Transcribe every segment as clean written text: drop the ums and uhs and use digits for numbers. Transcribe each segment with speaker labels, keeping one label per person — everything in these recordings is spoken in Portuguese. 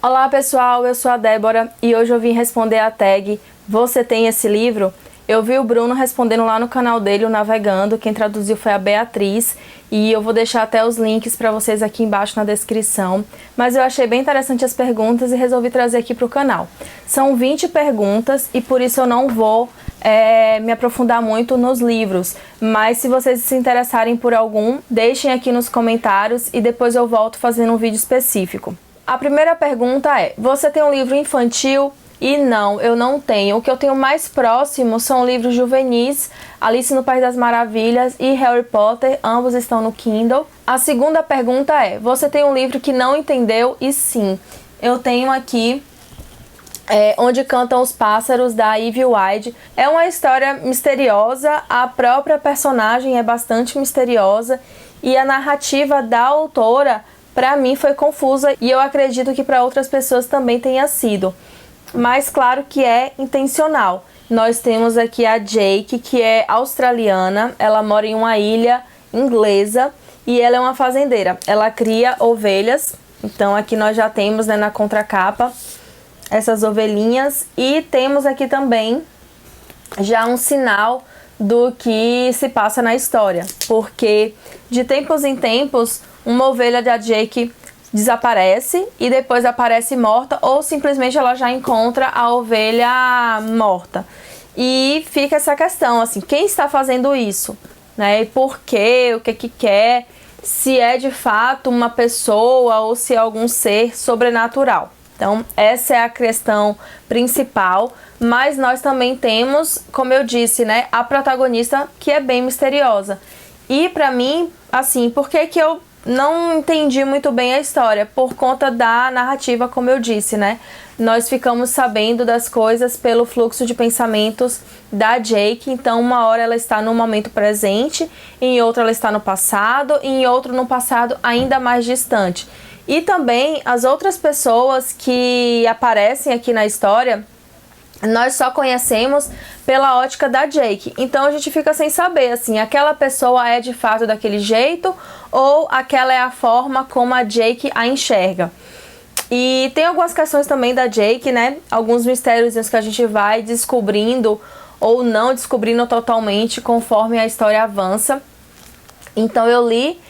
Speaker 1: Olá pessoal, eu sou a Débora e hoje eu vim responder a tag "Você tem esse livro?". Eu vi o Bruno respondendo lá no canal dele, o Navegando, quem traduziu foi a Beatriz, e eu vou deixar até os links para vocês aqui embaixo na descrição. Mas eu achei bem interessante as perguntas e resolvi trazer aqui para o canal. São 20 perguntas e por isso eu não vou me aprofundar muito nos livros, mas se vocês se interessarem por algum, deixem aqui nos comentários e depois eu volto fazendo um vídeo específico. A primeira pergunta é: você tem um livro infantil? E não, eu não tenho. O que eu tenho mais próximo são livros juvenis, Alice no País das Maravilhas e Harry Potter, ambos estão no Kindle. A segunda pergunta é: você tem um livro que não entendeu? E sim, eu tenho aqui Onde Cantam os Pássaros, da Ivy Wide. É uma história misteriosa, a própria personagem é bastante misteriosa e a narrativa da autora, para mim, foi confusa e eu acredito que para outras pessoas também tenha sido. Mas claro que é intencional. Nós temos aqui a Jake, que é australiana, ela mora em uma ilha inglesa e ela é uma fazendeira. Ela cria ovelhas, então aqui nós já temos, né, na contracapa essas ovelhinhas, e temos aqui também já um sinal do que se passa na história, porque de tempos em tempos uma ovelha da Jake desaparece e depois aparece morta, ou simplesmente ela já encontra a ovelha morta. E fica essa questão, assim, quem está fazendo isso, né? E por quê? O que quer? Se é de fato uma pessoa ou se é algum ser sobrenatural. Então, essa é a questão principal, mas nós também temos, como eu disse, né, a protagonista, que é bem misteriosa. E pra mim, assim, por que que eu não entendi muito bem a história? Por conta da narrativa, como eu disse, né? Nós ficamos sabendo das coisas pelo fluxo de pensamentos da Jake. Então, uma hora ela está no momento presente, em outra ela está no passado, e em outro no passado ainda mais distante. E também as outras pessoas que aparecem aqui na história, nós só conhecemos pela ótica da Jake. Então a gente fica sem saber, assim, aquela pessoa é de fato daquele jeito ou aquela é a forma como a Jake a enxerga. E tem algumas questões também da Jake, né? Alguns mistérios que a gente vai descobrindo ou não descobrindo totalmente conforme a história avança. Então eu li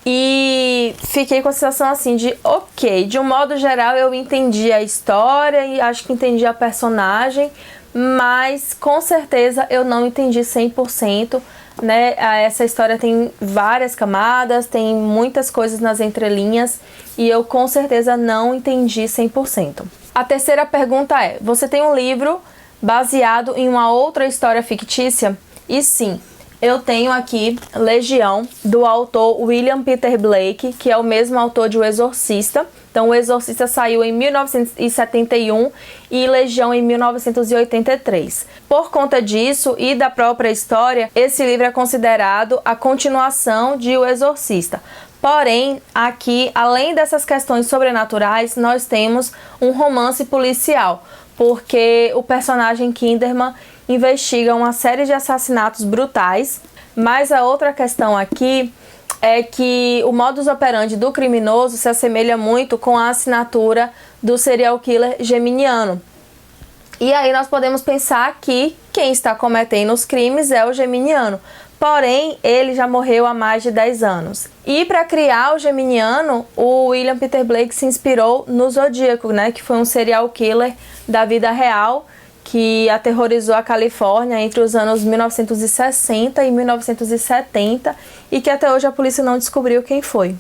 Speaker 1: e fiquei com a sensação assim de ok, de um modo geral eu entendi a história e acho que entendi a personagem, mas com certeza eu não entendi 100%, né? Essa história tem várias camadas, tem muitas coisas nas entrelinhas e eu com certeza não entendi 100%. A terceira pergunta é: você tem um livro baseado em uma outra história fictícia? E sim, eu tenho aqui Legião, do autor William Peter Blake, que é o mesmo autor de O Exorcista. Então, O Exorcista saiu em 1971 e Legião em 1983. Por conta disso e da própria história, esse livro é considerado a continuação de O Exorcista. Porém, aqui, além dessas questões sobrenaturais, nós temos um romance policial, porque o personagem Kinderman investiga uma série de assassinatos brutais, mas a outra questão aqui é que o modus operandi do criminoso se assemelha muito com a assinatura do serial killer geminiano. E aí nós podemos pensar que quem está cometendo os crimes é o geminiano, porém ele já morreu há mais de 10 anos. E para criar o geminiano, o William Peter Blake se inspirou no Zodíaco, né, que foi um serial killer da vida real, que aterrorizou a Califórnia entre os anos 1960 e 1970 e que até hoje a polícia não descobriu quem foi.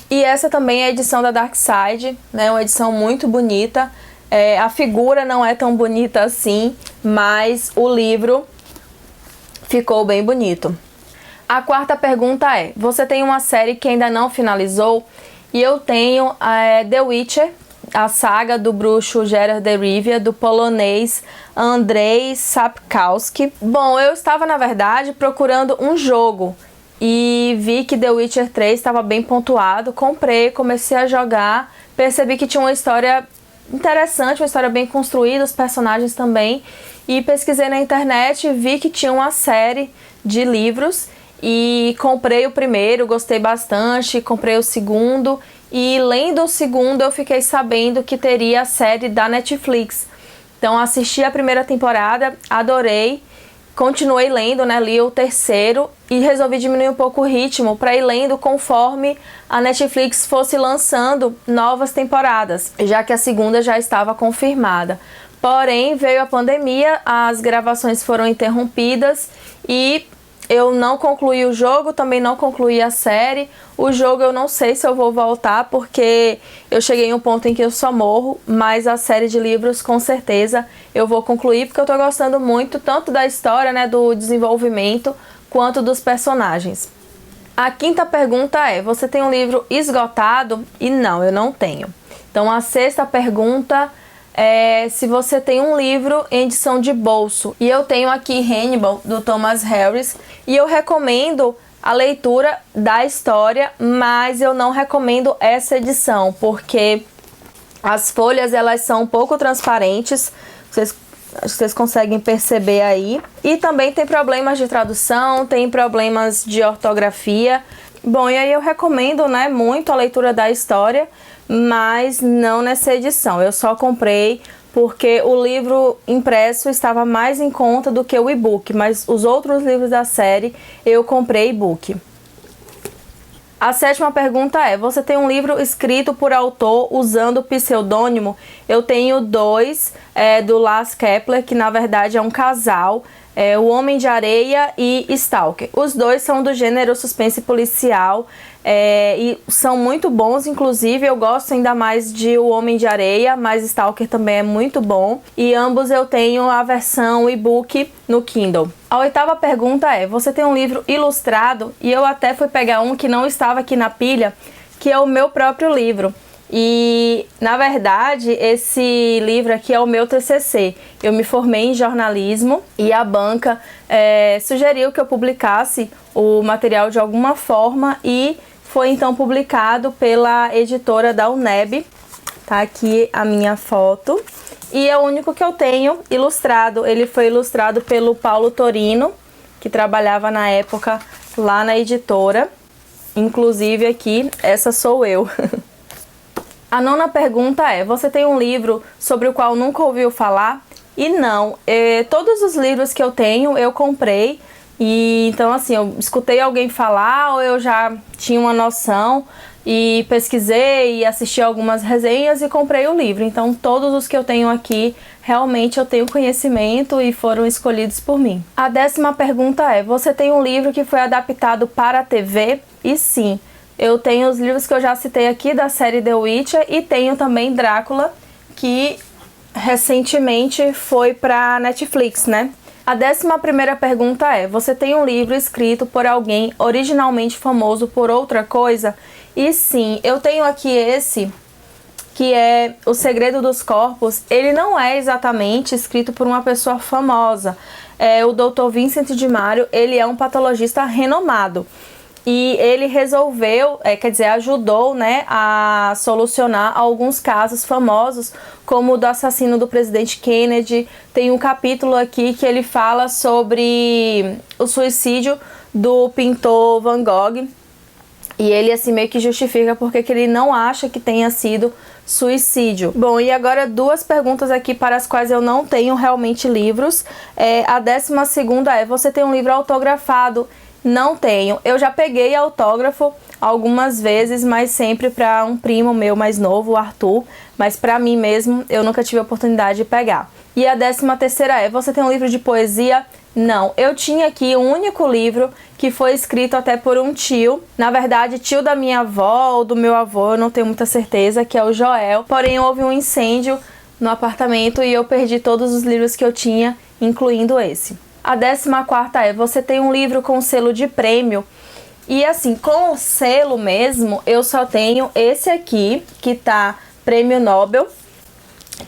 Speaker 1: E essa também é a edição da Dark Side, né, uma edição muito bonita. A figura não é tão bonita assim, mas o livro ficou bem bonito. A quarta pergunta é: você tem uma série que ainda não finalizou? E eu tenho The Witcher, a saga do bruxo Geralt de Rivia, do polonês Andrzej Sapkowski. Bom, eu estava, na verdade, procurando um jogo e vi que The Witcher 3 estava bem pontuado. Comprei, comecei a jogar, percebi que tinha uma história interessante, uma história bem construída, os personagens também. E pesquisei na internet e vi que tinha uma série de livros e comprei o primeiro, gostei bastante, comprei o segundo e lendo o segundo eu fiquei sabendo que teria a série da Netflix. Então assisti a primeira temporada, adorei, continuei lendo, né, li o terceiro e resolvi diminuir um pouco o ritmo para ir lendo conforme a Netflix fosse lançando novas temporadas, já que a segunda já estava confirmada. Porém, veio a pandemia, as gravações foram interrompidas e eu não concluí o jogo, também não concluí a série. O jogo eu não sei se eu vou voltar, porque eu cheguei em um ponto em que eu só morro, mas a série de livros com certeza eu vou concluir, porque eu tô gostando muito, tanto da história, né, do desenvolvimento, quanto dos personagens. A quinta pergunta é, você tem um livro esgotado? E não, eu não tenho. Então a sexta pergunta é se você tem um livro em edição de bolso. E eu tenho aqui Hannibal, do Thomas Harris, e eu recomendo a leitura da história, mas eu não recomendo essa edição, porque as folhas elas são um pouco transparentes, vocês conseguem perceber aí. E também tem problemas de tradução, tem problemas de ortografia. Bom, e aí eu recomendo, né, muito a leitura da história, mas não nessa edição. Eu só comprei porque o livro impresso estava mais em conta do que o e-book, mas os outros livros da série eu comprei e-book. A sétima pergunta é, você tem um livro escrito por autor usando pseudônimo? Eu tenho dois, do Lars Kepler, que na verdade é um casal, O Homem de Areia e Stalker. Os dois são do gênero suspense policial e são muito bons, inclusive eu gosto ainda mais de O Homem de Areia, mas Stalker também é muito bom. E ambos eu tenho a versão e-book no Kindle. A oitava pergunta é, você tem um livro ilustrado? E eu até fui pegar um que não estava aqui na pilha, que é o meu próprio livro. E, na verdade, esse livro aqui é o meu TCC. Eu me formei em jornalismo e a banca sugeriu que eu publicasse o material de alguma forma e foi então publicado pela editora da UNEB. Tá aqui a minha foto. E é o único que eu tenho ilustrado. Ele foi ilustrado pelo Paulo Torino, que trabalhava na época lá na editora. Inclusive aqui, essa sou eu. A nona pergunta é, você tem um livro sobre o qual nunca ouviu falar? E não, todos os livros que eu tenho eu comprei, e então assim, eu escutei alguém falar ou eu já tinha uma noção e pesquisei e assisti algumas resenhas e comprei o livro. Então todos os que eu tenho aqui realmente eu tenho conhecimento e foram escolhidos por mim. A décima pergunta é, você tem um livro que foi adaptado para a TV? E sim. Eu tenho os livros que eu já citei aqui da série The Witcher e tenho também Drácula, que recentemente foi para Netflix, né? A 11ª pergunta é, você tem um livro escrito por alguém originalmente famoso por outra coisa? E sim, eu tenho aqui esse, que é O Segredo dos Corpos. Ele não é exatamente escrito por uma pessoa famosa. O Dr. Vincent de Mário, ele é um patologista renomado. E ele resolveu, ajudou, né, a solucionar alguns casos famosos, como o do assassino do presidente Kennedy. Tem um capítulo aqui que ele fala sobre o suicídio do pintor Van Gogh. E ele assim meio que justifica porque que ele não acha que tenha sido suicídio. Bom, e agora duas perguntas aqui para as quais eu não tenho realmente livros. A 12ª é, você tem um livro autografado? Não tenho. Eu já peguei autógrafo algumas vezes, mas sempre para um primo meu mais novo, o Arthur. Mas para mim mesmo, eu nunca tive a oportunidade de pegar. E a 13ª é, você tem um livro de poesia? Não. Eu tinha aqui um único livro que foi escrito até por um tio. Na verdade, tio da minha avó ou do meu avô, eu não tenho muita certeza, que é o Joel. Porém, houve um incêndio no apartamento e eu perdi todos os livros que eu tinha, incluindo esse. A 14ª é, você tem um livro com selo de prêmio? E assim, com o selo mesmo, eu só tenho esse aqui, que tá Prêmio Nobel,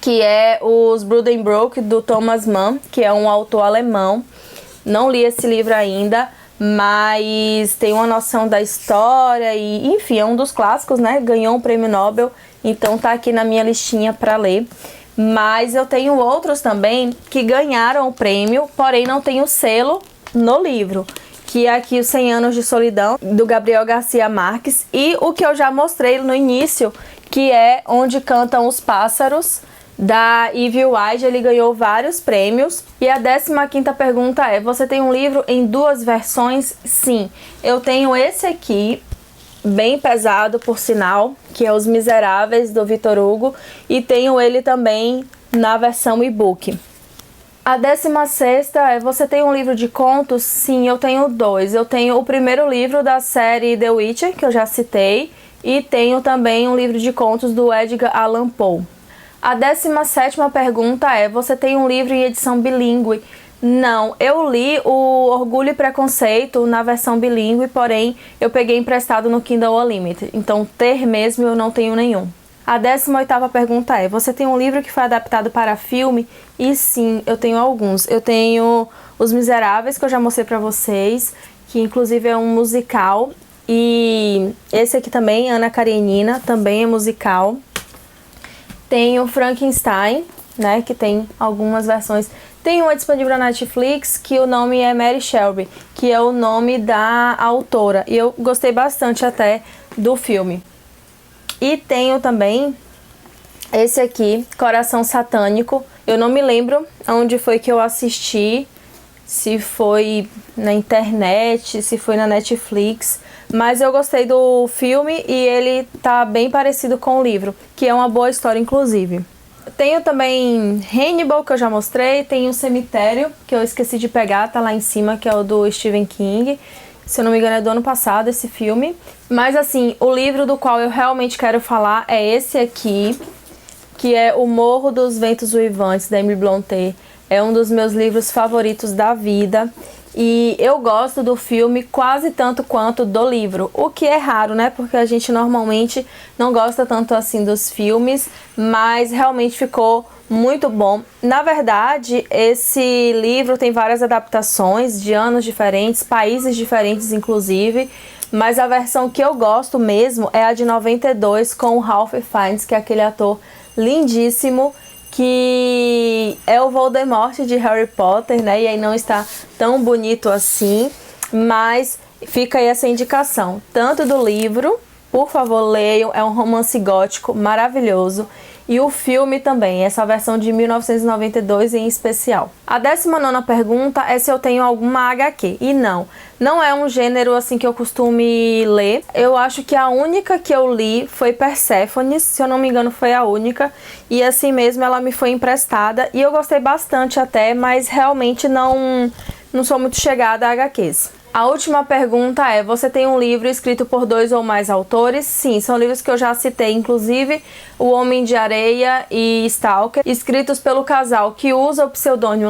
Speaker 1: que é os Buddenbrook, do Thomas Mann, que é um autor alemão. Não li esse livro ainda, mas tenho uma noção da história e, enfim, é um dos clássicos, né? Ganhou um Prêmio Nobel, então tá aqui na minha listinha para ler. Mas eu tenho outros também que ganharam o prêmio, porém não tenho selo no livro. que é aqui Os 100 Anos de Solidão, do Gabriel Garcia Marques, e o que eu já mostrei no início, que é Onde Cantam os Pássaros, da Ivy Wide. Ele ganhou vários prêmios. E a 15ª pergunta é: você tem um livro em 2 versões? Sim, eu tenho esse aqui, bem pesado por sinal, que é Os Miseráveis, do Victor Hugo, e tenho ele também na versão e-book. A 16ª é: você tem um livro de contos? Sim, eu tenho 2. Eu tenho o primeiro livro da série The Witcher, que eu já citei, e tenho também um livro de contos do Edgar Allan Poe. A 17ª pergunta é: você tem um livro em edição bilíngue? Não, eu li o Orgulho e Preconceito na versão bilíngue, porém eu peguei emprestado no Kindle Unlimited, então ter mesmo eu não tenho nenhum. A 18ª pergunta é: você tem um livro que foi adaptado para filme? E sim, eu tenho alguns. Eu tenho Os Miseráveis, que eu já mostrei pra vocês, que inclusive é um musical. E esse aqui também, Ana Karenina, também é musical. Tenho Frankenstein, né, que tem algumas versões. Tem uma disponível na Netflix, que o nome é Mary Shelby, que é o nome da autora. E eu gostei bastante até do filme. E tenho também esse aqui, Coração Satânico. Eu não me lembro onde foi que eu assisti, se foi na internet, se foi na Netflix, mas eu gostei do filme e ele tá bem parecido com o livro, que é uma boa história inclusive. Tenho também Hannibal, que eu já mostrei. Tem o Cemitério, que eu esqueci de pegar, tá lá em cima, que é o do Stephen King. Se eu não me engano é do ano passado esse filme. Mas assim, o livro do qual eu realmente quero falar é esse aqui, que é O Morro dos Ventos Uivantes, da Emily Brontë. É um dos meus livros favoritos da vida. E eu gosto do filme quase tanto quanto do livro, o que é raro, né? Porque a gente normalmente não gosta tanto assim dos filmes, mas realmente ficou muito bom. Na verdade, esse livro tem várias adaptações de anos diferentes, países diferentes inclusive, mas a versão que eu gosto mesmo é a de 92 com o Ralph Fiennes, que é aquele ator lindíssimo, que é o Voldemort de Harry Potter, né? E aí não está tão bonito assim, mas fica aí essa indicação, tanto do livro, por favor leiam, é um romance gótico maravilhoso, e o filme também, essa versão de 1992 em especial. A 19ª pergunta é se eu tenho alguma HQ, e não é um gênero assim que eu costume ler. Eu acho que a única que eu li foi Perséfone, se eu não me engano foi a única, e assim mesmo ela me foi emprestada, e eu gostei bastante até, mas realmente não sou muito chegada a HQs. A última pergunta é: você tem um livro escrito por 2 ou mais autores? Sim, são livros que eu já citei, inclusive O Homem de Areia e Stalker, escritos pelo casal que usa o pseudônimo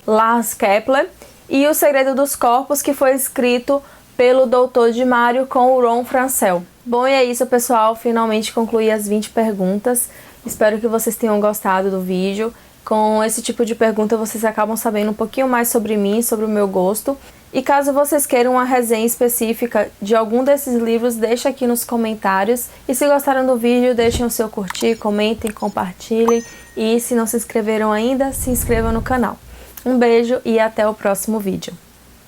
Speaker 1: Lars Kepler, e O Segredo dos Corpos, que foi escrito pelo Doutor de Mário com o Ron Francel. Bom, e é isso, pessoal. Finalmente concluí as 20 perguntas. Espero que vocês tenham gostado do vídeo. Com esse tipo de pergunta vocês acabam sabendo um pouquinho mais sobre mim, sobre o meu gosto. E caso vocês queiram uma resenha específica de algum desses livros, deixa aqui nos comentários. E se gostaram do vídeo, deixem o seu curtir, comentem, compartilhem. E se não se inscreveram ainda, se inscrevam no canal. Um beijo e até o próximo vídeo.